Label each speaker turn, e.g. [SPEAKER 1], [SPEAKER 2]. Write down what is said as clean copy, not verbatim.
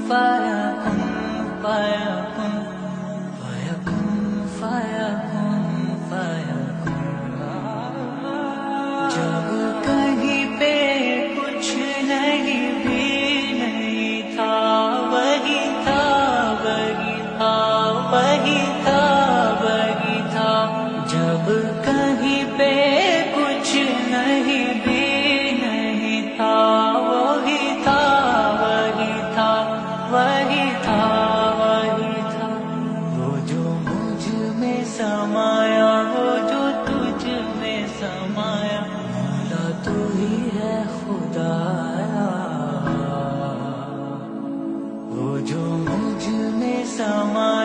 [SPEAKER 1] فَيَكُنْ فَيَكُنْ فَيَكُنْ فَيَكُنْ فَيَكُنْ جب کہیں پہ کچھ نہیں بھی نہیں تھا، وہی تھا وہی تھا وہی تھا وہی تھا، جب کہیں پہ کچھ نہیں بھی نہیں تھا، وہی تھا وہی تھا وہی تھا وہی تھا، وہ جو مجھ میں سمایا وہ جو تجھ میں سمایا، مولا تو ہی ہے خدایا، وہ جو مجھ میں سمایا